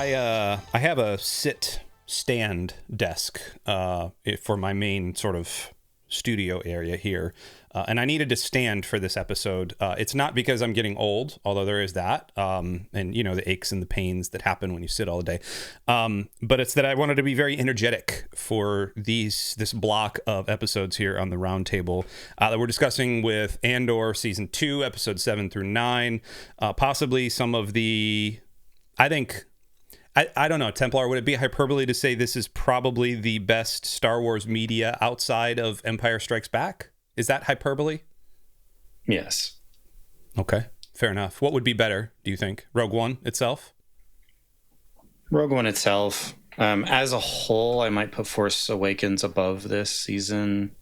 I have a stand desk for my main sort of studio area here, and I needed to stand for this episode. It's not because I'm getting old, although there is that, and you know, the aches and the pains that happen when you sit all day. But it's that I wanted to be very energetic for this block of episodes here on the Roundtable that we're discussing with Andor season 2, episodes 7 through 9, possibly some of the, I think. I don't know, Templar, would it be hyperbole to say this is probably the best Star Wars media outside of Empire Strikes Back? Is that hyperbole? Yes. Okay, fair enough. What would be better, do you think? Rogue One itself? Rogue One itself. As a whole, I might put Force Awakens above this season.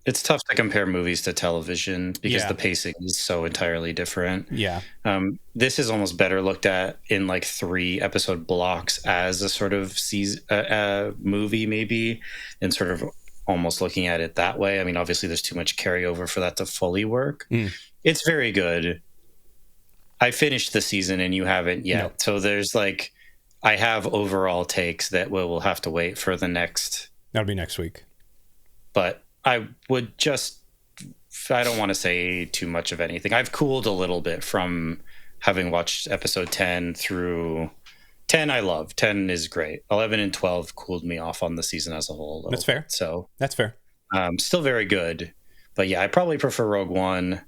It's tough to compare movies to television because the pacing is so entirely different. Yeah. This is almost better looked at in like 3 episode blocks as a sort of movie, maybe, and sort of almost looking at it that way. I mean, obviously there's too much carryover for that to fully work. It's very good. I finished the season and you haven't yet. Nope. So there's like, I have overall takes that we'll have to wait for the next. That'll be next week. But I would just, I don't want to say too much of anything. I've cooled a little bit from having watched episode 10 through 10. I love 10 is great. 11 and 12 cooled me off on the season as a whole. That's fair. So that's fair. Still very good, but yeah, I probably prefer Rogue One.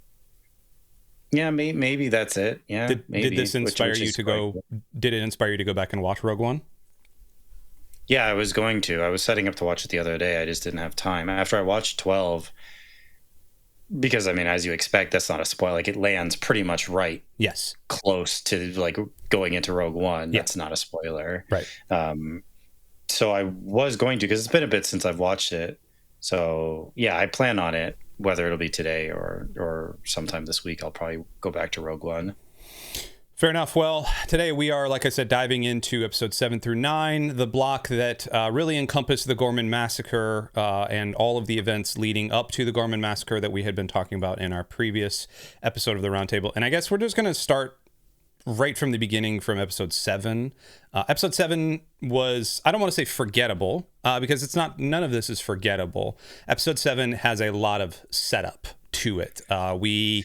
Yeah, maybe that's it. Yeah. Did this inspire you to go? Did it inspire you to go back and watch Rogue One? Yeah, I was going to. I was setting up to watch it the other day. I just didn't have time. After I watched 12, because, I mean, as you expect, that's not a spoil. Like, it lands pretty much right. Yes. Close to, like, going into Rogue One. Yeah. That's not a spoiler. Right. So I was going to, because it's been a bit since I've watched it. So, yeah, I plan on it. Whether it'll be today or sometime this week, I'll probably go back to Rogue One. Fair enough. Well, today we are, like I said, diving into episodes 7 through 9, the block that really encompassed the Ghorman Massacre and all of the events leading up to the Ghorman Massacre that we had been talking about in our previous episode of the Roundtable. And I guess we're just going to start right from the beginning from episode 7. Episode 7 was, I don't want to say forgettable, because it's not, none of this is forgettable. Episode 7 has a lot of setup to it. We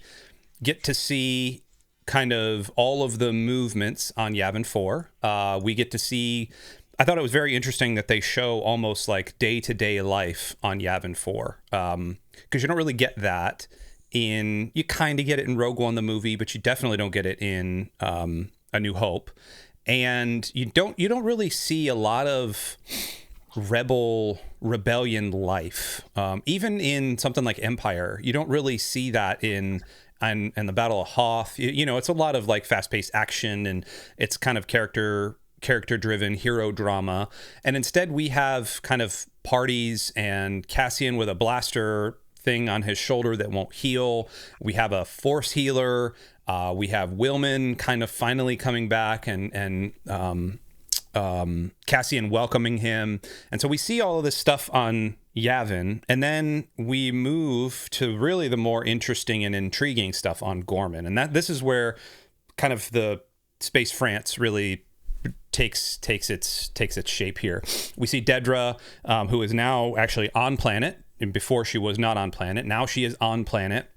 get to see kind of all of the movements on Yavin 4. We get to see, I thought it was very interesting that they show almost like day-to-day life on Yavin 4, because you don't really get that in, you kind of get it in Rogue One the movie, but you definitely don't get it in A New Hope, and you don't really see a lot of rebellion life, even in something like Empire. You don't really see that in and the Battle of Hoth. You know, it's a lot of like fast-paced action, and it's kind of character-driven hero drama. And instead we have kind of parties and Cassian with a blaster thing on his shoulder that won't heal. We have a force healer. We have Willman kind of finally coming back, and Cassian welcoming him. And so we see all of this stuff on Yavin, and then we move to really the more interesting and intriguing stuff on Ghorman. And this is where kind of the Space France really takes its shape here. We see Dedra, who is now actually on planet, and before she was not on planet. Now she is on planet.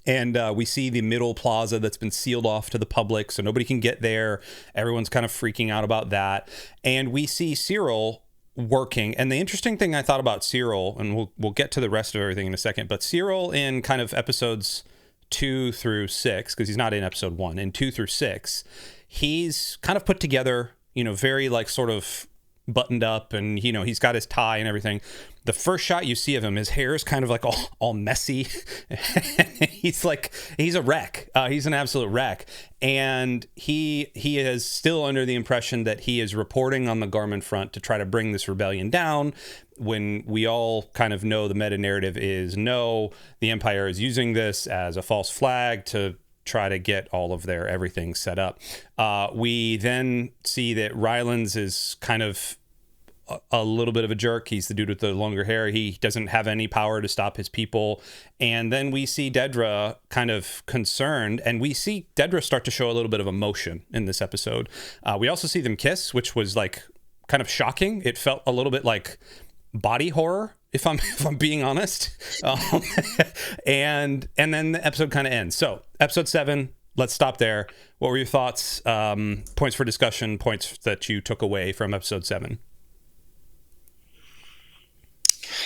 And we see the middle plaza that's been sealed off to the public, so nobody can get there. Everyone's kind of freaking out about that. And we see Cyril working. And the interesting thing I thought about Cyril, and we'll get to the rest of everything in a second, but Cyril in kind of episodes 2 through 6, because he's not in episode 1, in 2 through 6, he's kind of put together, you know, very like sort of buttoned up, and you know, he's got his tie and everything. The first shot you see of him, his hair is kind of like all messy. He's a wreck. He's an absolute wreck. And he is still under the impression that he is reporting on the Ghorman front to try to bring this rebellion down, when we all kind of know the meta narrative is no, the Empire is using this as a false flag to try to get all of their everything set up. We then see that Rylands is kind of a little bit of a jerk. He's the dude with the longer hair. He doesn't have any power to stop his people. And then we see Dedra kind of concerned, and we see Dedra start to show a little bit of emotion in this episode. We also see them kiss, which was like kind of shocking. It felt a little bit like body horror, if I'm being honest. And then the episode kind of ends. So episode 7, let's stop there. What were your thoughts? Points for discussion, points that you took away from episode 7.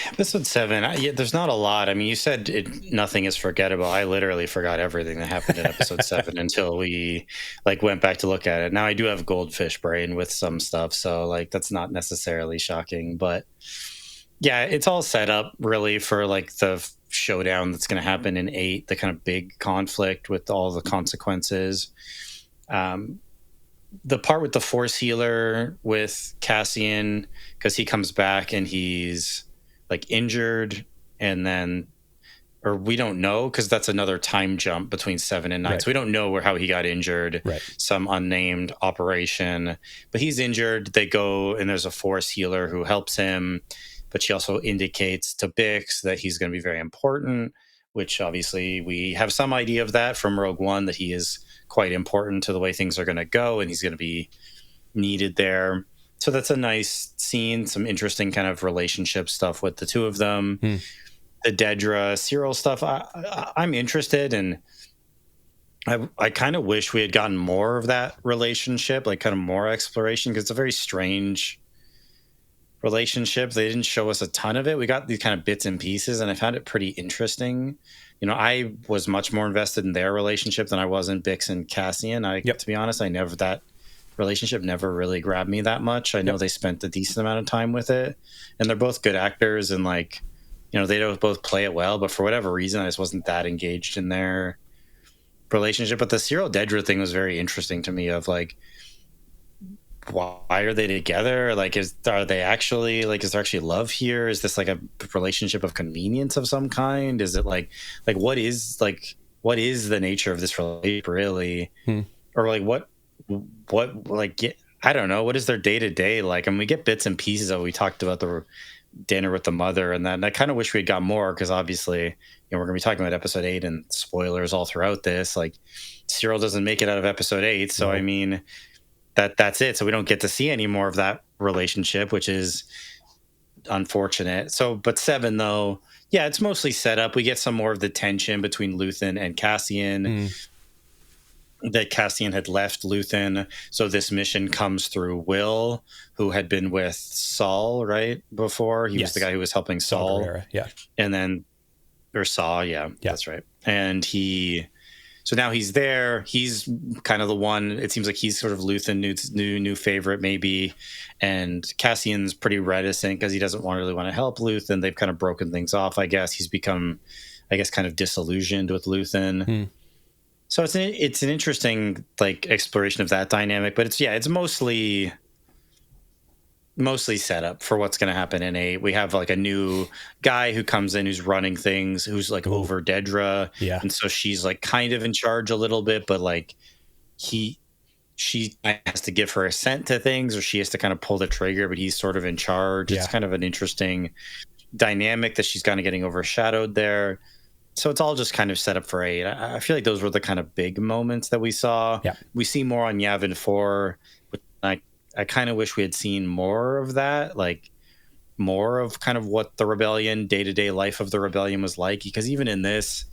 Episode 7, there's not a lot. I mean, you said nothing is forgettable. I literally forgot everything that happened in episode 7 until we went back to look at it. Now I do have goldfish brain with some stuff, so that's not necessarily shocking. But yeah, it's all set up really for the showdown that's going to happen in 8, the kind of big conflict with all the consequences. The part with the Force healer with Cassian, because he comes back and he's injured, and then, or we don't know, because that's another time jump between 7 and 9. Right. So we don't know how he got injured. Right. Some unnamed operation, but he's injured. They go and there's a Force healer who helps him, but she also indicates to Bix that he's going to be very important, which obviously we have some idea of that from Rogue One, that he is quite important to the way things are going to go, and he's going to be needed there. So that's a nice scene, some interesting kind of relationship stuff with the two of them. The Dedra, Cyril stuff, I'm interested in. I kind of wish we had gotten more of that relationship, kind of more exploration, because it's a very strange relationship. They didn't show us a ton of it. We got these kind of bits and pieces, and I found it pretty interesting. I was much more invested in their relationship than I was in Bix and Cassian. To be honest, that relationship never really grabbed me that much. I know they spent a decent amount of time with it, and they're both good actors, and they don't both play it well, but for whatever reason I just wasn't that engaged in their relationship. But the Cyril Dedra thing was very interesting to me, of why are they together? Are they actually is there actually love here? Is this a relationship of convenience of some kind? Is it what is the nature of this relationship really? Or I don't know, what is their day-to-day like? I mean, we get bits and pieces of it. We talked about the dinner with the mother, and I kind of wish we had got more, because obviously we're going to be talking about episode 8 and spoilers all throughout this. Cyril doesn't make it out of episode 8, so I mean that's it. So we don't get to see any more of that relationship, which is unfortunate. So, but 7 though, yeah, it's mostly set up. We get some more of the tension between Luthen and Cassian. That Cassian had left Luthen, so this mission comes through Will, who had been with Saul right before. He was the guy who was helping Saul. And then, or Saw, that's right. And so now he's there. He's kind of the one. It seems like he's sort of Luthen's new favorite, maybe. And Cassian's pretty reticent because he doesn't really want to help Luthen. They've kind of broken things off, I guess. He's become, kind of disillusioned with Luthen. So it's an interesting exploration of that dynamic, but it's mostly set up for what's going to happen in 8. We have a new guy who comes in, who's running things, who's over Dedra, and so she's kind of in charge a little bit, but she has to give her assent to things, or she has to kind of pull the trigger, but he's sort of in charge. It's kind of an interesting dynamic that she's kind of getting overshadowed there. So it's all just kind of set up for 8. I feel like those were the kind of big moments that we saw. We see more on Yavin 4, but I kind of wish we had seen more of that, more of kind of what the rebellion, day-to-day life of the rebellion was like, because even in this,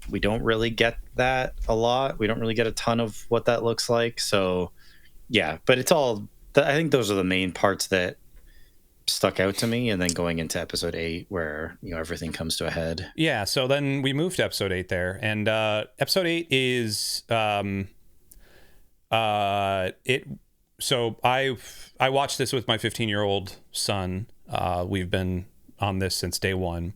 we don't really get that a lot. We don't really get a ton of what that looks like. So yeah, but it's all, I think those are the main parts that stuck out to me, and then going into episode 8 where everything comes to a head. So then we moved to episode 8 there, and episode 8 is so I watched this with my 15-year-old son. We've been on this since day one,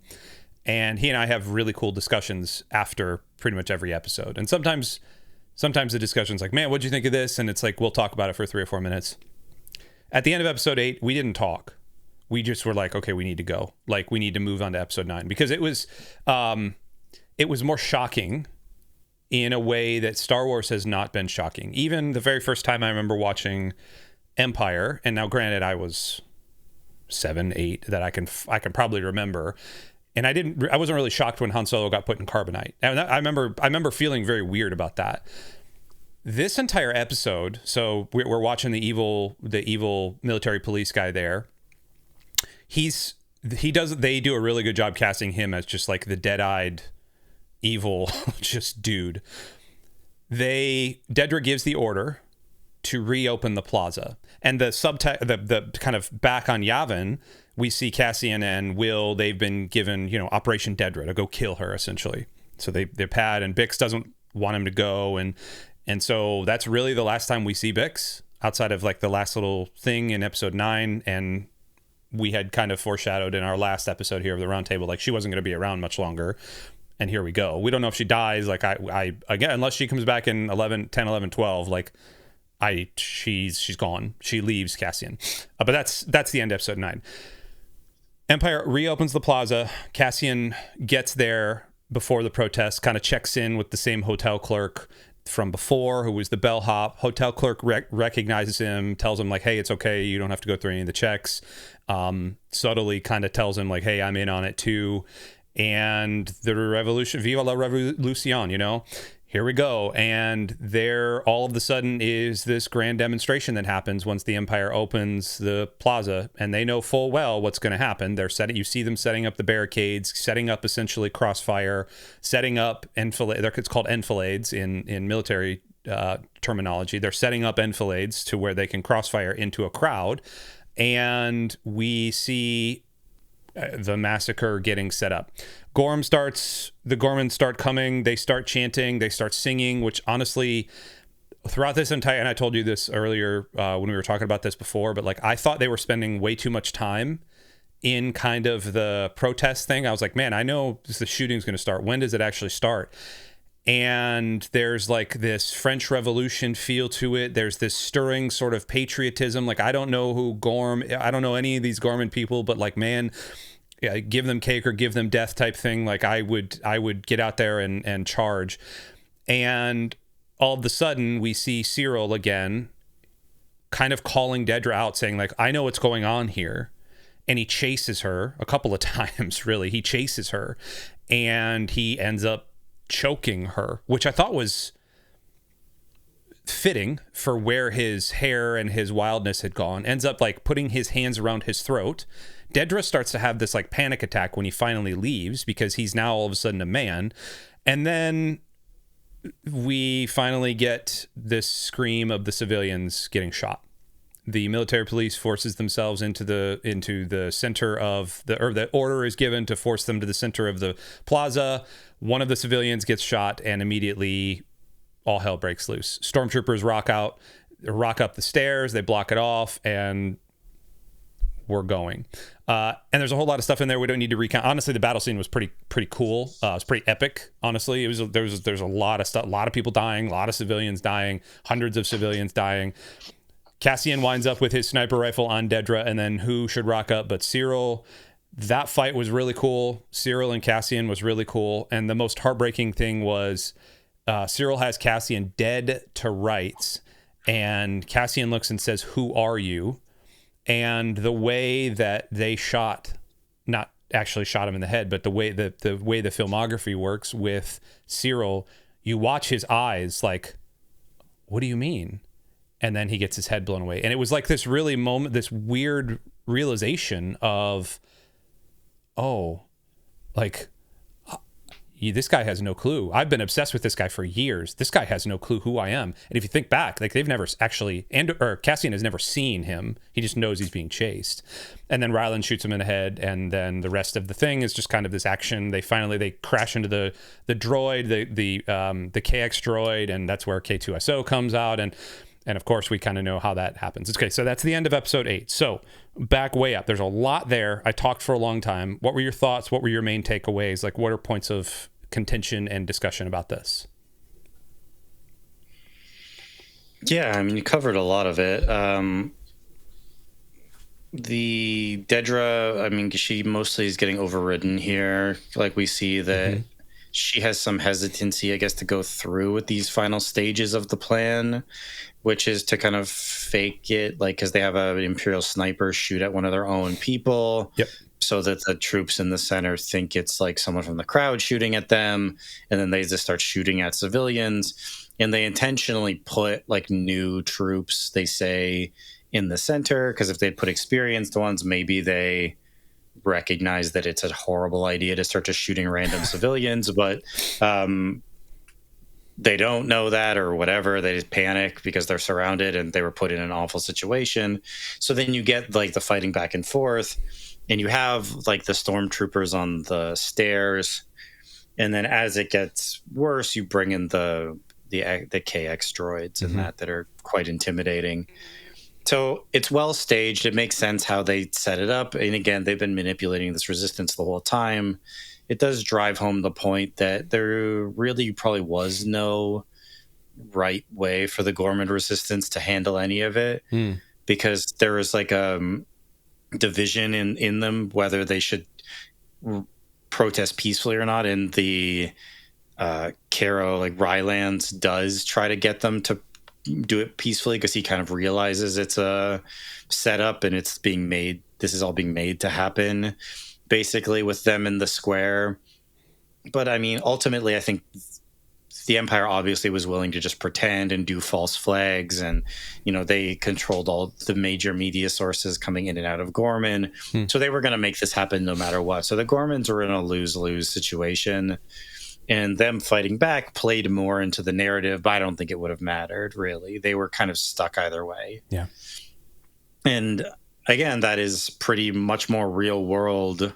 and he and I have really cool discussions after pretty much every episode. And sometimes the discussion's like, man, what'd you think of this? And it's we'll talk about it for 3 or 4 minutes. At the end of episode 8, we didn't talk. We just were okay, we need to go. We need to move on to episode 9, because it was more shocking in a way that Star Wars has not been shocking. Even the very first time I remember watching Empire, and now granted I was 7, 8 that I can probably remember. And I wasn't really shocked when Han Solo got put in carbonite. And I remember feeling very weird about that. This entire episode, so we're watching the evil military police guy there. They do a really good job casting him as just like the dead-eyed evil just dude. Dedra gives the order to reopen the plaza. And the kind of back on Yavin, we see Cassian and Will, they've been given, Operation Dedra to go kill her, essentially. So they're Pad, and Bix doesn't want him to go. And so that's really the last time we see Bix, outside of like the last little thing in episode 9. And we had kind of foreshadowed in our last episode here of the Roundtable, like she wasn't going to be around much longer. And here we go. We don't know if she dies. Like I again, unless she comes back in 10, 11, 12, like she's gone. She leaves Cassian. But that's the end of episode 9. Empire reopens the plaza. Cassian gets there before the protest, kind of checks in with the same hotel clerk from before, who was the bellhop. Hotel clerk recognizes him, tells him like, hey, it's okay, you don't have to go through any of the checks. Subtly kind of tells him like, hey, I'm in on it too. And the revolution, viva la revolucion, here we go. And there all of a sudden is this grand demonstration that happens once the Empire opens the plaza, and they know full well what's going to happen. You see them setting up the barricades, setting up essentially crossfire, setting up enfilade. It's called enfilades in military terminology. They're setting up enfilades to where they can crossfire into a crowd. And we see the massacre getting set up. The Ghormans start coming, they start chanting, they start singing, which honestly, throughout this entire, and I told you this earlier when we were talking about this before, but like I thought they were spending way too much time in kind of the protest thing. I was like, man, I know the shooting's going to start. When does it actually start? And there's like this French Revolution feel to it. There's this stirring sort of patriotism. Like, I don't know I don't know any of these Ghorman people, but like, man, yeah, give them cake or give them death type thing. Like I would get out there and charge. And all of a sudden we see Cyril again, kind of calling Dedra out, saying like, I know what's going on here. And he chases her a couple of times, really. He chases her and he ends up choking her, which I thought was fitting for where his hair and his wildness had gone. Ends up like putting his hands around his throat. Dedra starts to have this like panic attack when he finally leaves, because he's now all of a sudden a man. And then we finally get this scream of the civilians getting shot. The military police forces themselves into the center of the order is given to force them to the center of the plaza. One of the civilians gets shot, and immediately all hell breaks loose. Stormtroopers rock up the stairs, they block it off, and we're going. And there's a whole lot of stuff in there we don't need to recount. Honestly, the battle scene was pretty cool. It was pretty epic. Honestly, there's a lot of stuff, a lot of people dying, a lot of civilians dying, hundreds of civilians dying. Cassian winds up with his sniper rifle on Dedra, and then who should rock up but Cyril? That fight was really cool. Cyril and Cassian was really cool. And the most heartbreaking thing was Cyril has Cassian dead to rights, and Cassian looks and says, "Who are you?" And the way that they not actually shot him in the head, but the way the filmography works with Cyril, you watch his eyes like, what do you mean? And then he gets his head blown away. And it was like this weird realization of, this guy has no clue. I've been obsessed with this guy for years. This guy has no clue who I am. And if you think back, like they've never actually, Cassian has never seen him. He just knows he's being chased. And then Rylan shoots him in the head. And then the rest of the thing is just kind of this action. They crash into the droid, the KX droid. And that's where K2SO comes out. And of course, we kind of know how that happens. Okay, so that's the end of episode 8. So back way up. There's a lot there. I talked for a long time. What were your thoughts? What were your main takeaways? Like, what are points of contention and discussion about this? Yeah, I mean, you covered a lot of it. The Dedra, I mean, she mostly is getting overridden here. Like, we see that she has some hesitancy, I guess, to go through with these final stages of the plan, which is to kind of fake it, like, because they have an Imperial sniper shoot at one of their own people. Yep. So that the troops in the center think it's like someone from the crowd shooting at them, and then they just start shooting at civilians. And they intentionally put like new troops, they say, in the center, because if they'd put experienced ones, maybe they recognize that it's a horrible idea to start just shooting random civilians. But they don't know that or whatever. They just panic because they're surrounded and they were put in an awful situation. So then you get like the fighting back and forth. And you have like the stormtroopers on the stairs, and then as it gets worse, you bring in the KX droids and that are quite intimidating. So it's well staged. It makes sense how they set it up. And again, they've been manipulating this resistance the whole time. It does drive home the point that there really probably was no right way for the Ghorman resistance to handle any of it, because there was like division in them whether they should protest peacefully or not. And the Caro, like Rylands, does try to get them to do it peacefully because he kind of realizes it's a setup and it's being made. This is all being made to happen, basically, with them in the square. But I mean, ultimately, I think the Empire obviously was willing to just pretend and do false flags, and they controlled all the major media sources coming in and out of Ghorman, so they were going to make this happen no matter what. So the Ghormans were in a lose-lose situation, and them fighting back played more into the narrative, but I don't think it would have mattered, really. They were kind of stuck either way. Yeah. And again, that is pretty much more real world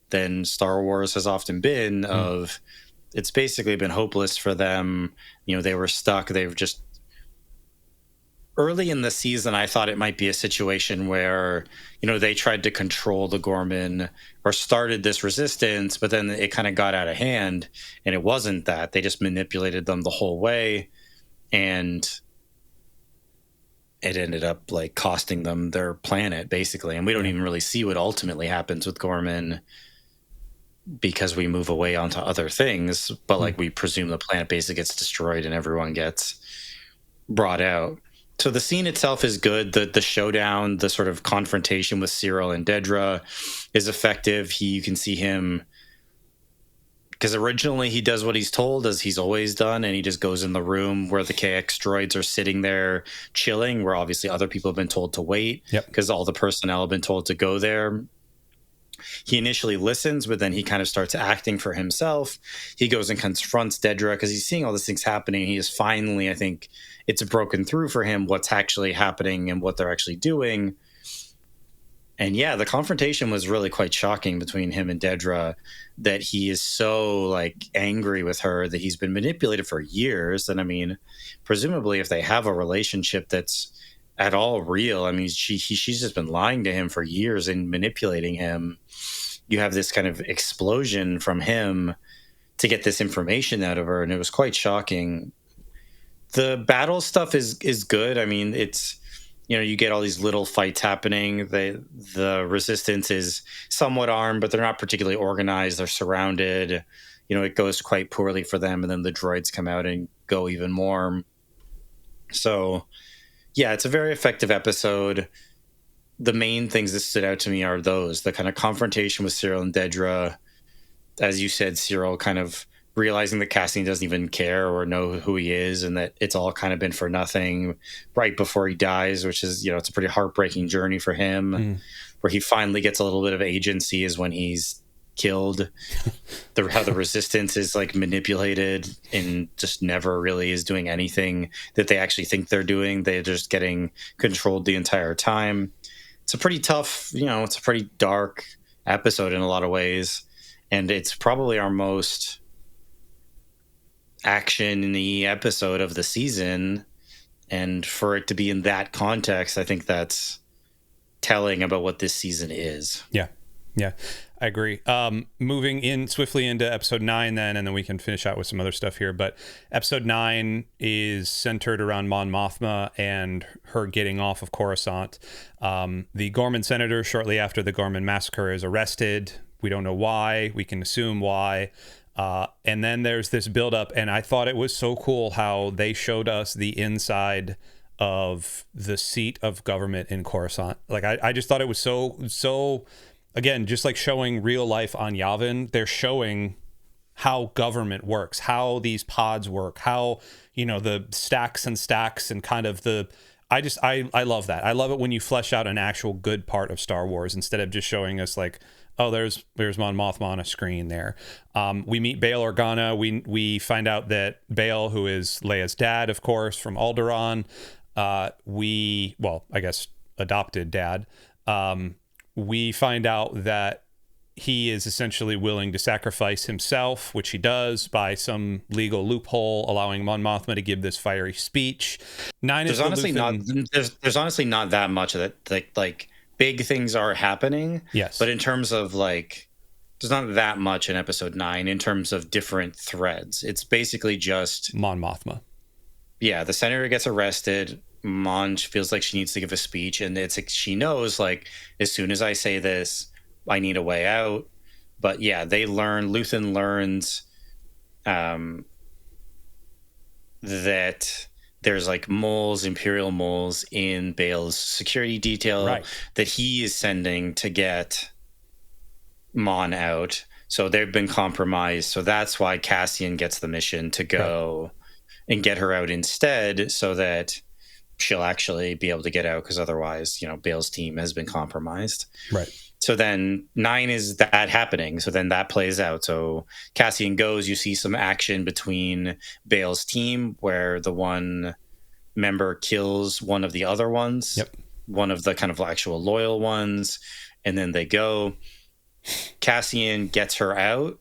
than Star Wars has often been. It's basically been hopeless for them. They were stuck. They've just, early in the season, I thought it might be a situation where, they tried to control the Ghorman or started this resistance, but then it kind of got out of hand, and it wasn't that. They just manipulated them the whole way, and it ended up like costing them their planet, basically. And we don't even really see what ultimately happens with Ghorman, because we move away onto other things, but like we presume the planet basically gets destroyed and everyone gets brought out. So the scene itself is good. The showdown, the sort of confrontation with Cyril and Dedra is effective. You can see him, because originally he does what he's told, as he's always done, and he just goes in the room where the KX droids are sitting there chilling, where obviously other people have been told to wait, because all the personnel have been told to go there. He initially listens, but then he kind of starts acting for himself. He goes and confronts Dedra because he's seeing all these things happening. He is finally, I think it's broken through for him what's actually happening and what they're actually doing. And yeah, the confrontation was really quite shocking between him and Dedra, that he is so like angry with her that he's been manipulated for years. And I mean, presumably if they have a relationship that's at all real, I mean, she's just been lying to him for years and manipulating him. You have this kind of explosion from him to get this information out of her, and it was quite shocking. The battle stuff is good. I mean, it's, you get all these little fights happening. The resistance is somewhat armed, but they're not particularly organized. They're surrounded. It goes quite poorly for them, and then the droids come out and go even more. So yeah, it's a very effective episode. The main things that stood out to me are those, the kind of confrontation with Cyril and Dedra. As you said, Cyril kind of realizing that Cassian doesn't even care or know who he is, and that it's all kind of been for nothing right before he dies, which is, it's a pretty heartbreaking journey for him. Where he finally gets a little bit of agency is when he's killed. How the resistance is like manipulated and just never really is doing anything that they actually think they're doing. They're just getting controlled the entire time. It's a pretty tough, it's a pretty dark episode in a lot of ways, and it's probably our most action-y episode of the season. And for it to be in that context, I think that's telling about what this season is. Yeah, I agree. Moving in swiftly into episode 9 then, and then we can finish out with some other stuff here. But episode 9 is centered around Mon Mothma and her getting off of Coruscant. The Ghorman senator, shortly after the Ghorman Massacre, is arrested. We don't know why. We can assume why. And then there's this buildup, and I thought it was so cool how they showed us the inside of the seat of government in Coruscant. Like, I just thought it was so, again, just like showing real life on Yavin, they're showing how government works, how these pods work, how, you know, the stacks and stacks and kind of the, I love that. I love it when you flesh out an actual good part of Star Wars instead of just showing us like, oh, there's Mon Mothma on a screen there. We meet Bail Organa. We find out that Bail, who is Leia's dad, of course, from Alderaan, I guess adopted dad. We find out that he is essentially willing to sacrifice himself, which he does by some legal loophole, allowing Mon Mothma to give this fiery speech. There's honestly not that much of that. Like big things are happening. Yes. But in terms of like, there's not that much in episode 9 in terms of different threads. It's basically just Mon Mothma. Yeah, the senator gets arrested. Mon feels like she needs to give a speech, and it's like she knows, like, as soon as I say this, I need a way out. But yeah, Luthen learns that there's like Imperial moles in Bail's security detail, right, that he is sending to get Mon out. So they've been compromised. So that's why Cassian gets the mission to go and get her out instead, so that she'll actually be able to get out, because otherwise, you know, Bail's team has been compromised. Right. So then 9 is that happening. So then that plays out. So Cassian goes, you see some action between Bail's team where the one member kills one of the other ones, one of the kind of actual loyal ones. And then they go. Cassian gets her out,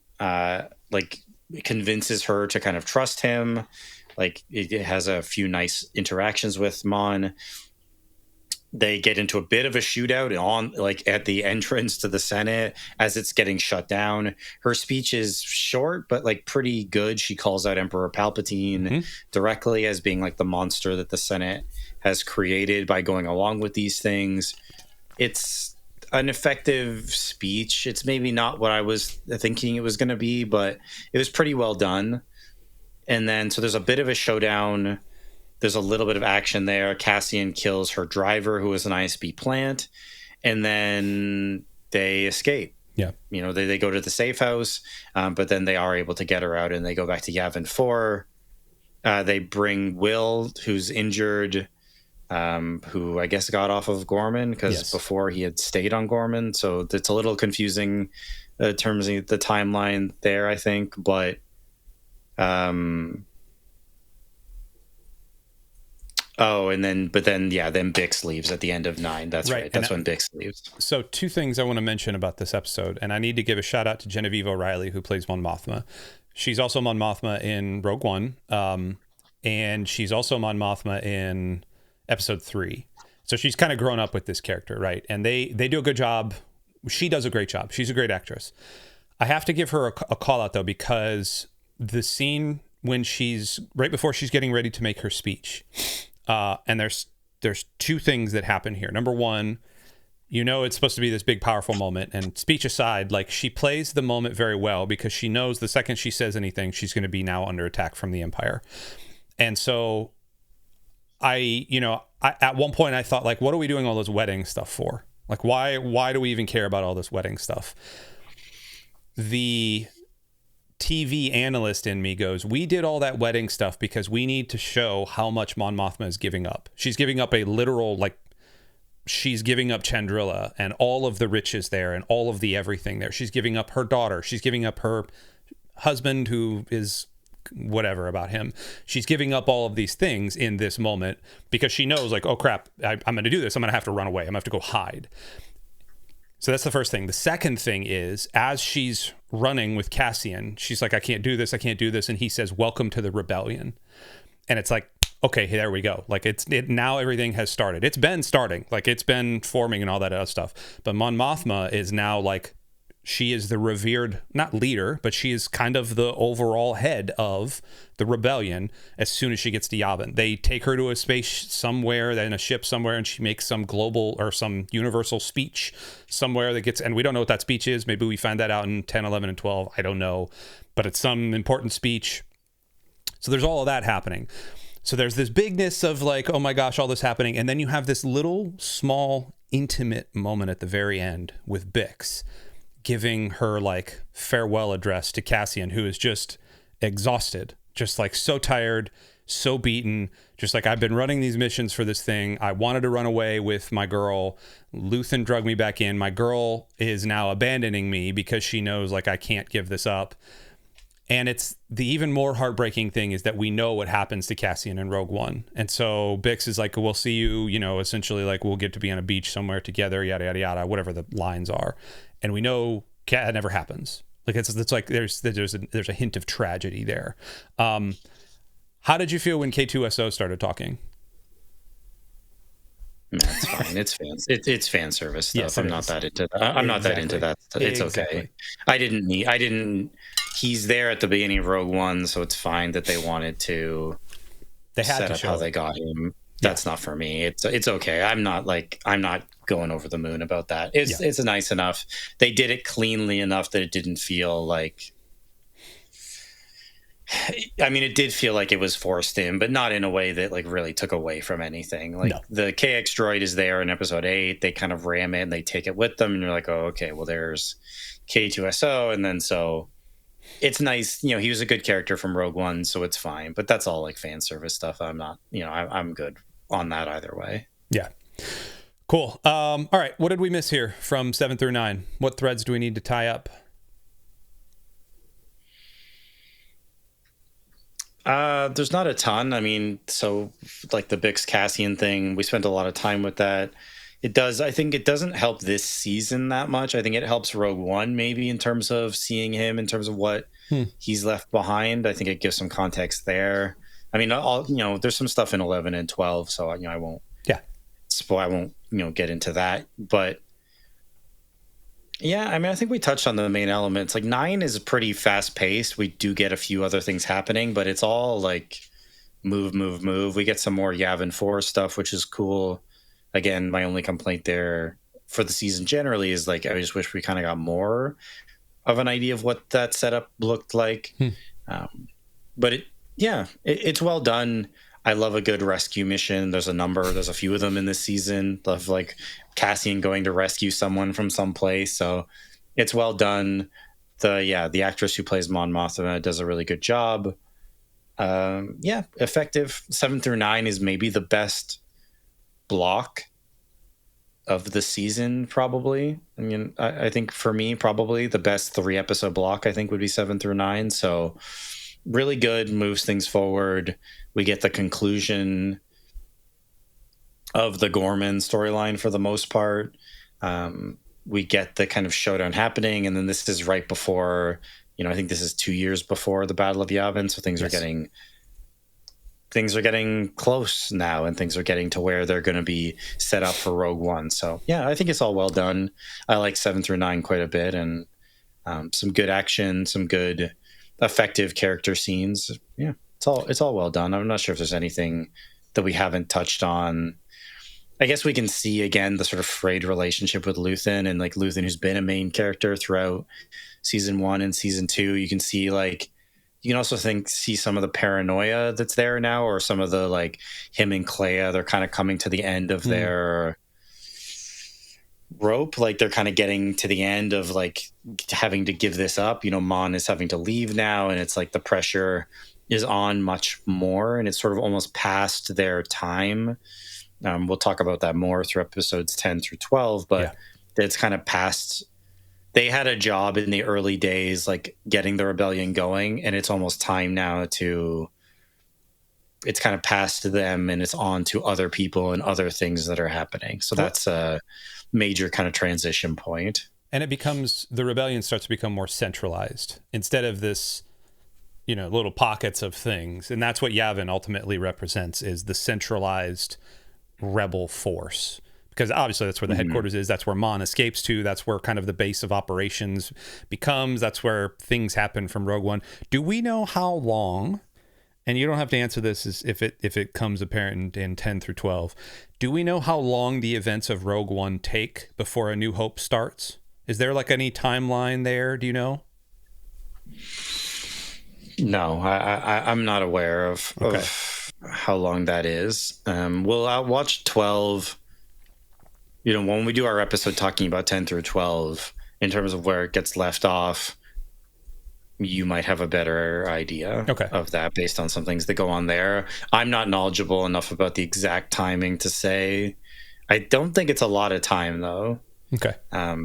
like convinces her to kind of trust him. Like it has a few nice interactions with Mon. They get into a bit of a shootout at the entrance to the Senate as it's getting shut down. Her speech is short, but like pretty good. She calls out Emperor Palpatine directly as being like the monster that the Senate has created by going along with these things. It's an effective speech. It's maybe not what I was thinking it was going to be, but it was pretty well done. And then, so there's a bit of a showdown. There's a little bit of action there. Cassian kills her driver, who is an ISB plant, and then they escape. Yeah. You know, they go to the safe house, but then they are able to get her out, and they go back to Yavin 4. They bring Will, who's injured, who I guess got off of Ghorman, because before he had stayed on Ghorman. So it's a little confusing in terms of the timeline there, I think. But then Bix leaves at the end of 9. That's right. That's when Bix leaves. So 2 things I want to mention about this episode, and I need to give a shout out to Genevieve O'Reilly, who plays Mon Mothma. She's also Mon Mothma in Rogue One, and she's also Mon Mothma in episode 3. So she's kind of grown up with this character, right? And they do a good job. She does a great job. She's a great actress. I have to give her a call out though, because the scene when she's right before she's getting ready to make her speech, and there's 2 things that happen here. Number one, you know, it's supposed to be this big, powerful moment, and speech aside, like, she plays the moment very well, because she knows the second she says anything, she's going to be now under attack from the Empire. And so at one point I thought, like, what are we doing all this wedding stuff for? Like, why do we even care about all this wedding stuff? The TV analyst in me goes, we did all that wedding stuff because we need to show how much Mon Mothma is giving up. She's giving up a literal, like, she's giving up Chandrila and all of the riches there and all of the everything there. She's giving up her daughter. She's giving up her husband, who is whatever about him. She's giving up all of these things in this moment because she knows, like, oh crap, I'm going to do this. I'm going to have to run away. I'm going to have to go hide. So that's the first thing. The second thing is, as she's running with Cassian, she's like, I can't do this. And he says, welcome to the rebellion. And it's like, okay, there we go. Like, now everything has started. It's been starting. Like, it's been forming and all that other stuff. But Mon Mothma is now, like, she is the revered, not leader, but she is kind of the overall head of the rebellion as soon as she gets to Yavin. They take her to a space somewhere, in a ship somewhere, and she makes some global or some universal speech somewhere that gets, and we don't know what that speech is. Maybe we find that out in 10, 11, and 12. I don't know. But it's some important speech. So there's all of that happening. So there's this bigness of like, oh my gosh, all this happening. And then you have this little, small, intimate moment at the very end with Bix giving her like farewell address to Cassian, who is just exhausted, just like so tired, so beaten, just like, I've been running these missions for this thing. I wanted to run away with my girl. Luthen drugged me back in. My girl is now abandoning me because she knows like I can't give this up. And it's the even more heartbreaking thing is that we know what happens to Cassian in Rogue One. And so Bix is like, we'll see you, essentially like we'll get to be on a beach somewhere together, yada, yada, yada, whatever the lines are. And we know that never happens. Like it's like there's a hint of tragedy there. How did you feel when K2SO started talking? That's fine. It's fan service stuff. Yes, I'm not that into that. I'm not that into that. It's okay. I didn't. He's there at the beginning of Rogue One, so it's fine that they wanted to. They had set to up show how it. they got him. That's not for me. It's okay. I'm not going over the moon about that. It's nice enough. They did it cleanly enough that it didn't feel like. I mean, it did feel like it was forced in, but not in a way that like really took away from anything. Like the KX droid is there in episode 8. They kind of ram it and they take it with them, and you're like, oh, okay, well, there's K2SO, and then so it's nice. He was a good character from Rogue One, so it's fine. But that's all like fan service stuff. I'm not, I'm good on that either way. Yeah. Cool. All right. What did we miss here from 7 through 9? What threads do we need to tie up? There's not a ton. I mean, so like the Bix Cassian thing, we spent a lot of time with that. I think it doesn't help this season that much. I think it helps Rogue One maybe in terms of seeing him, in terms of what he's left behind. I think it gives some context there. I mean, there's some stuff in 11 and 12, so I won't. Yeah. I won't get into that, but. Yeah, I mean, I think we touched on the main elements. Like 9 is pretty fast paced. We do get a few other things happening, but it's all like move, move, move. We get some more Yavin 4 stuff, which is cool. Again, my only complaint there for the season generally is like, I just wish we kind of got more of an idea of what that setup looked like. But it's well done. I love a good rescue mission. There's a few of them in this season. Love like Cassian going to rescue someone from someplace. So it's well done. The actress who plays Mon Mothma does a really good job. Effective. 7 through 9 is maybe the best block of the season, probably. I mean, I think for me, probably the best 3-episode block, I think, would be 7 through 9. So really good, moves things forward. We get the conclusion of the Ghorman storyline for the most part. We get the kind of showdown happening, and then this is right before, I think this is 2 years before the Battle of Yavin, so things are getting close now, and things are getting to where they're going to be set up for Rogue One. So yeah, I think it's all well done. I like 7 through 9 quite a bit, and some good action, some good effective character scenes. Yeah, it's all well done. I'm not sure if there's anything that we haven't touched on. I guess we can see again the sort of frayed relationship with Luthen, and like Luthen, who's been a main character throughout season 1 and season 2. You can see you can also see some of the paranoia that's there now, or some of the like him and Clea, they're kind of coming to the end of their rope. Like they're kind of getting to the end of like having to give this up. Mon is having to leave now, and it's like the pressure is on much more, and it's sort of almost past their time. We'll talk about that more through episodes 10 through 12, but it's kind of past. They had a job in the early days, like getting the rebellion going, and it's almost time now it's kind of past them, and it's on to other people and other things that are happening. So that's a major kind of transition point. And the rebellion starts to become more centralized instead of this, little pockets of things. And that's what Yavin ultimately represents, is the centralized rebel force. because obviously that's where the headquarters is. That's where Mon escapes to. That's where kind of the base of operations becomes. That's where things happen from Rogue One. Do we know how long? And you don't have to answer this if it comes apparent in 10 through 12. Do we know how long the events of Rogue One take before A New Hope starts? Is there like any timeline there? Do you know? No, I'm not aware of how long that is. I'll watch 12. When we do our episode talking about 10 through 12, in terms of where it gets left off, you might have a better idea of that based on some things that go on there. I'm not knowledgeable enough about the exact timing to say. I don't think it's a lot of time, though. Okay. I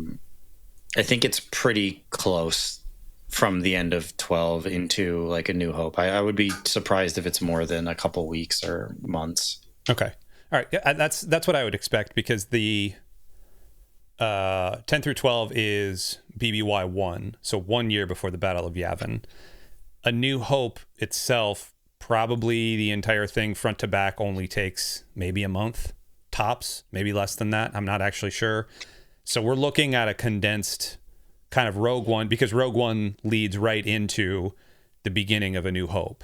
think it's pretty close from the end of 12 into like A New Hope. I would be surprised if it's more than a couple weeks or months. Okay. All right. Yeah, that's what I would expect, because the 10 through 12 is BBY 1, so 1 year before the Battle of Yavin. A New Hope itself, probably the entire thing front to back only takes maybe a month, tops, maybe less than that. I'm not actually sure. So we're looking at a condensed kind of Rogue One, because Rogue One leads right into the beginning of A New Hope.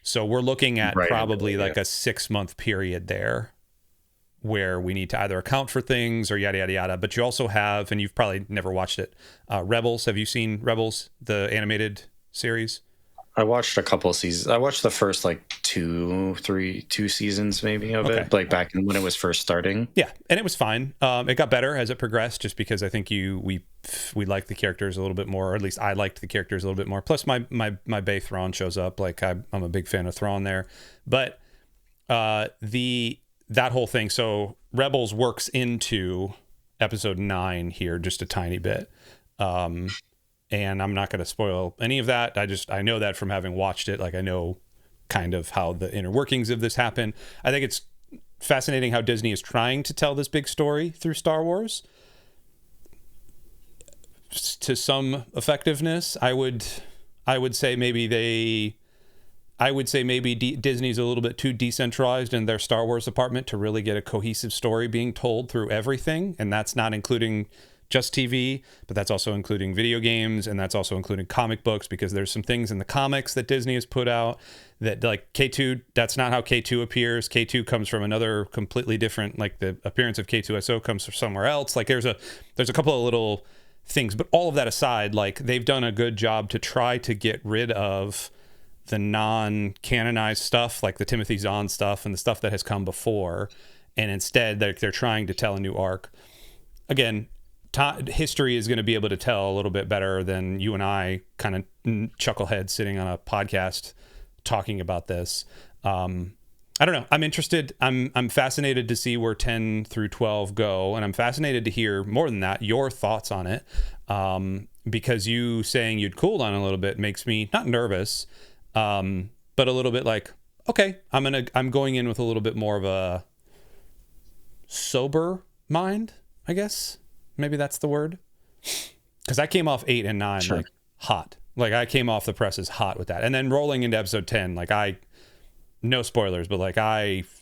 So we're looking at probably like a 6-month period there where we need to either account for things or yada, yada, yada. But you also have, and you've probably never watched it, Rebels. Have you seen Rebels, the animated series? I watched a couple of seasons. I watched the first like two seasons maybe of it, like back when it was first starting. Yeah, and it was fine. It got better as it progressed, just because I think we liked the characters a little bit more, or at least I liked the characters a little bit more. Plus my bae Thrawn shows up. Like I'm a big fan of Thrawn there. But that whole thing. So Rebels works into episode 9 here just a tiny bit. And I'm not going to spoil any of that. I know that from having watched it. Like I know kind of how the inner workings of this happen. I think it's fascinating how Disney is trying to tell this big story through Star Wars to some effectiveness. I would say maybe Disney's a little bit too decentralized in their Star Wars department to really get a cohesive story being told through everything. And that's not including just TV, but that's also including video games, and that's also including comic books, because there's some things in the comics that Disney has put out that, like K2, that's not how K2 appears. K2 comes from another completely different, like the appearance of K2SO comes from somewhere else. Like there's a couple of little things, but all of that aside, like they've done a good job to try to get rid of the non-canonized stuff, like the Timothy Zahn stuff and the stuff that has come before, and instead they're trying to tell a new arc. Again, history is going to be able to tell a little bit better than you and I, kind of chuckleheads sitting on a podcast talking about this. I don't know. I'm interested. I'm fascinated to see where 10 through 12 go, and I'm fascinated to hear more than that, your thoughts on it. Because you saying you'd cooled on a little bit makes me not nervous, but a little bit like, okay, I'm going in with a little bit more of a sober mind, I guess. Maybe that's the word. Because I came off 8 and 9 like hot. Like I came off the presses hot with that. And then rolling into episode 10, like no spoilers, but like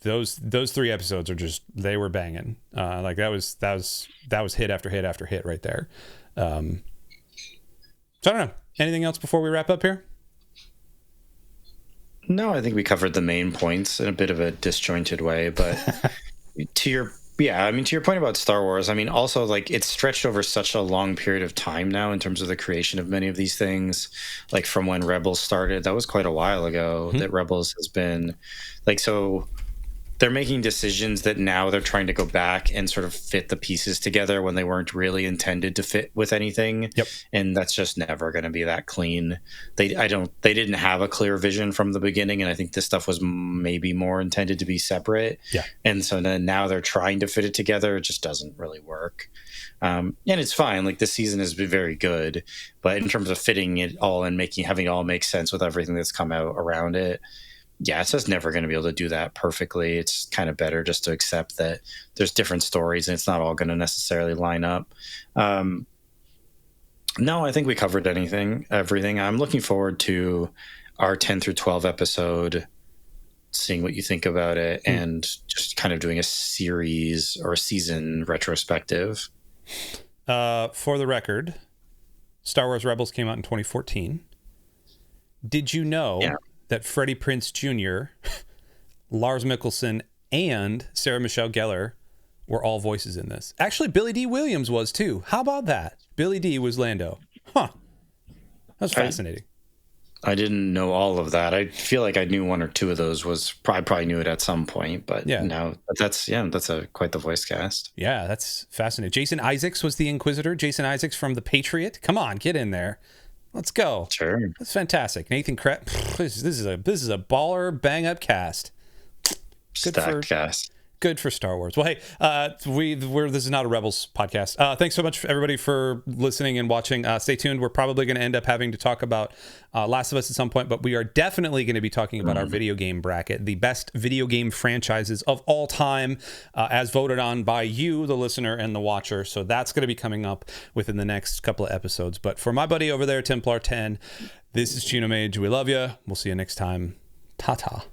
those 3 episodes are just, they were banging. Like that was hit after hit after hit right there. So I don't know. Anything else before we wrap up here? No, I think we covered the main points in a bit of a disjointed way, but to your point about Star Wars, I mean, also like it's stretched over such a long period of time now in terms of the creation of many of these things, like from when Rebels started. That was quite a while ago that Rebels has been like, so they're making decisions that now they're trying to go back and sort of fit the pieces together when they weren't really intended to fit with anything. Yep. And that's just never going to be that clean. They didn't have a clear vision from the beginning. And I think this stuff was maybe more intended to be separate. Yeah. And so then now they're trying to fit it together. It just doesn't really work. And it's fine. Like this season has been very good, but in terms of fitting it all and having it all make sense with everything that's come out around it, yeah, it's just never going to be able to do that perfectly. It's kind of better just to accept that there's different stories and it's not all going to necessarily line up. No, I think we covered everything. I'm looking forward to our 10 through 12 episode seeing what you think about it, and just kind of doing a series or a season retrospective. For the record, Star Wars Rebels came out in 2014. Did you know that Freddie Prinze Jr., Lars Mikkelsen, and Sarah Michelle Gellar were all voices in this? Actually, Billy D. Williams was too. How about that? Billy D. was Lando. Huh. That was fascinating. I didn't know all of that. I feel like I knew one or two of those. I probably knew it at some point, but now that's quite the voice cast. Yeah, that's fascinating. Jason Isaacs was the Inquisitor. Jason Isaacs from The Patriot. Come on, get in there. Let's go. Sure. That's fantastic. Nathan Krebs. This is a baller bang up cast. Stacked cast. Good for Star Wars. Well, hey, this is not a Rebels podcast. Thanks so much, everybody, for listening and watching. Stay tuned. We're probably going to end up having to talk about Last of Us at some point, but we are definitely going to be talking about our video game bracket, the best video game franchises of all time, as voted on by you, the listener and the watcher. So that's going to be coming up within the next couple of episodes. But for my buddy over there, Templar 10, this is Chino Mage. We love you. We'll see you next time. Ta-ta.